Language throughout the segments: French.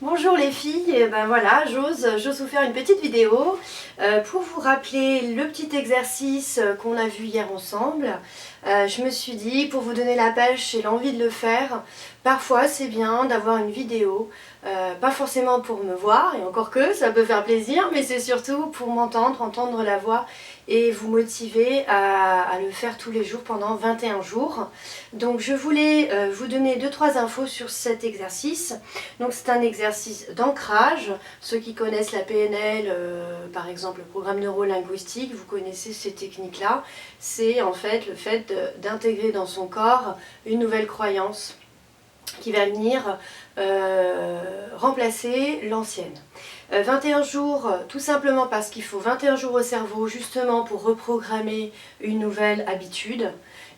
Bonjour les filles, et ben voilà, j'ose vous faire une petite vidéo pour vous rappeler le petit exercice qu'on a vu hier ensemble. Je me suis dit, pour vous donner la pêche et l'envie de le faire, parfois c'est bien d'avoir une vidéo, pas forcément pour me voir, et encore que ça peut faire plaisir, mais c'est surtout pour m'entendre, entendre la voix et vous motiver à le faire tous les jours pendant 21 jours. Donc je voulais vous donner 2-3 infos sur cet exercice. Donc c'est un exercice d'ancrage. Ceux qui connaissent la PNL, par exemple le programme neuro-linguistique, vous connaissez ces techniques-là. C'est en fait le fait d'intégrer dans son corps une nouvelle croyance qui va venir remplacer l'ancienne. 21 jours, tout simplement parce qu'il faut 21 jours au cerveau justement pour reprogrammer une nouvelle habitude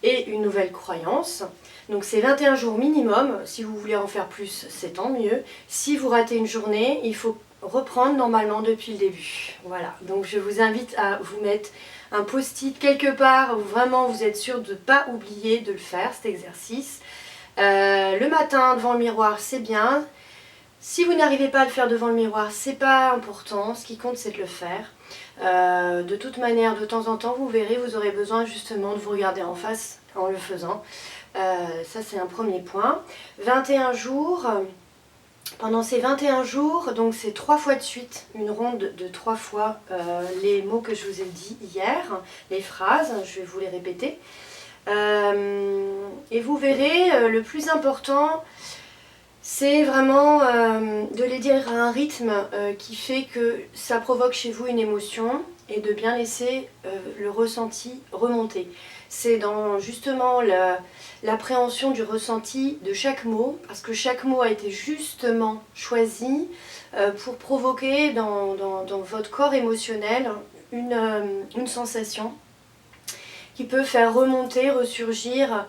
et une nouvelle croyance. Donc c'est 21 jours minimum, si vous voulez en faire plus, c'est tant mieux. Si vous ratez une journée, il faut reprendre normalement depuis le début. Voilà, donc je vous invite à vous mettre un post-it quelque part où vraiment vous êtes sûr de ne pas oublier de le faire, cet exercice. Le matin devant le miroir, c'est bien. Si vous n'arrivez pas à le faire devant le miroir, c'est pas important. Ce qui compte, c'est de le faire. De toute manière, de temps en temps, vous verrez, vous aurez besoin justement de vous regarder en face en le faisant. Ça, c'est un premier point. 21 jours. Pendant ces 21 jours, donc c'est 3 fois de suite, une ronde de 3 fois les mots que je vous ai dit hier, les phrases, je vais vous les répéter. Et vous verrez, le plus important, c'est vraiment de les dire à un rythme qui fait que ça provoque chez vous une émotion et de bien laisser le ressenti remonter. C'est dans justement l'appréhension du ressenti de chaque mot, parce que chaque mot a été justement choisi pour provoquer dans votre corps émotionnel une sensation qui peut faire remonter, ressurgir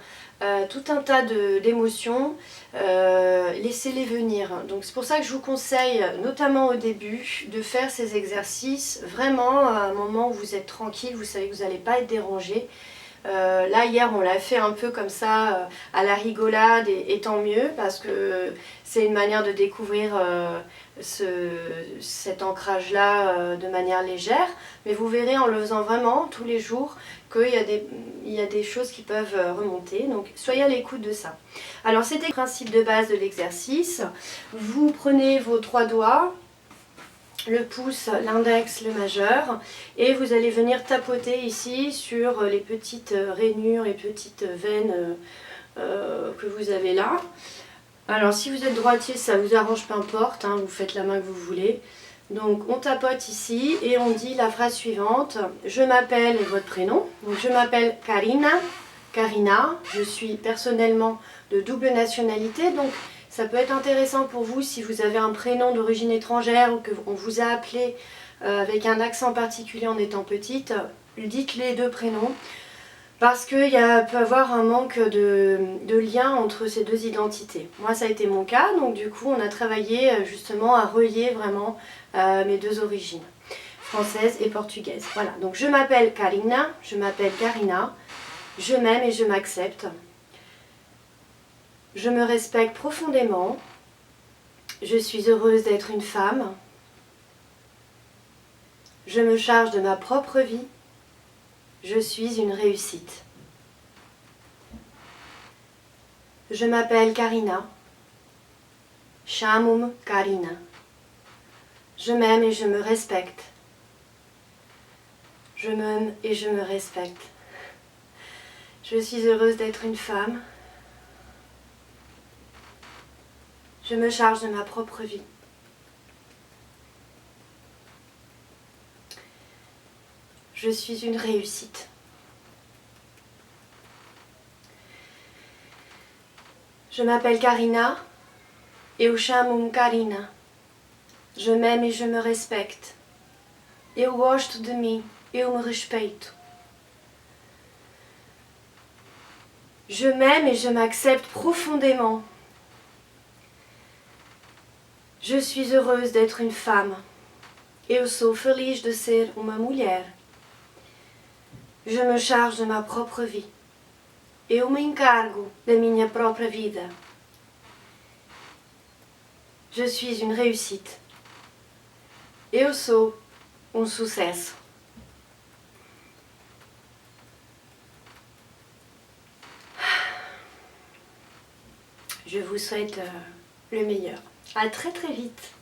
tout un tas d'émotions, laissez-les venir. Donc c'est pour ça que je vous conseille, notamment au début, de faire ces exercices vraiment à un moment où vous êtes tranquille, vous savez que vous n'allez pas être dérangé. Là hier on l'a fait un peu comme ça à la rigolade et tant mieux parce que c'est une manière de découvrir cet ancrage là de manière légère, mais vous verrez en le faisant vraiment tous les jours qu'il y a des choses qui peuvent remonter, donc soyez à l'écoute de ça. Alors c'était le principe de base de l'exercice. Vous prenez vos 3 doigts, le pouce, l'index, le majeur, et vous allez venir tapoter ici sur les petites rainures et petites veines que vous avez là. Alors si vous êtes droitier, ça vous arrange, peu importe, hein, vous faites la main que vous voulez. Donc on tapote ici et on dit la phrase suivante. Je m'appelle, et votre prénom. Donc je m'appelle Karina, je suis personnellement de double nationalité, donc ça peut être intéressant pour vous si vous avez un prénom d'origine étrangère ou qu'on vous a appelé avec un accent particulier en étant petite. Dites les 2 prénoms parce qu'il peut y avoir un manque de lien entre ces 2 identités. Moi ça a été mon cas, donc du coup on a travaillé justement à relier vraiment mes 2 origines, française et portugaise. Voilà, donc je m'appelle Karina, je m'appelle Karina, je m'aime et je m'accepte. Je me respecte profondément. Je suis heureuse d'être une femme. Je me charge de ma propre vie. Je suis une réussite. Je m'appelle Karina. Chamo-me Karina. Je m'aime et je me respecte. Je m'aime et je me respecte. Je suis heureuse d'être une femme. Je me charge de ma propre vie. Je suis une réussite. Je m'appelle Karina. Eu chamo-me Karina. Je m'aime et je me respecte. Eu gosto de mim. Eu me respeito. Je m'aime et je m'accepte profondément. Je suis heureuse d'être une femme. Eu sou feliz de ser uma mulher. Je me charge de ma propre vie. Eu me encargo da minha própria vida. Je suis une réussite. Eu sou sucesso. Je vous souhaite le meilleur. À très très vite.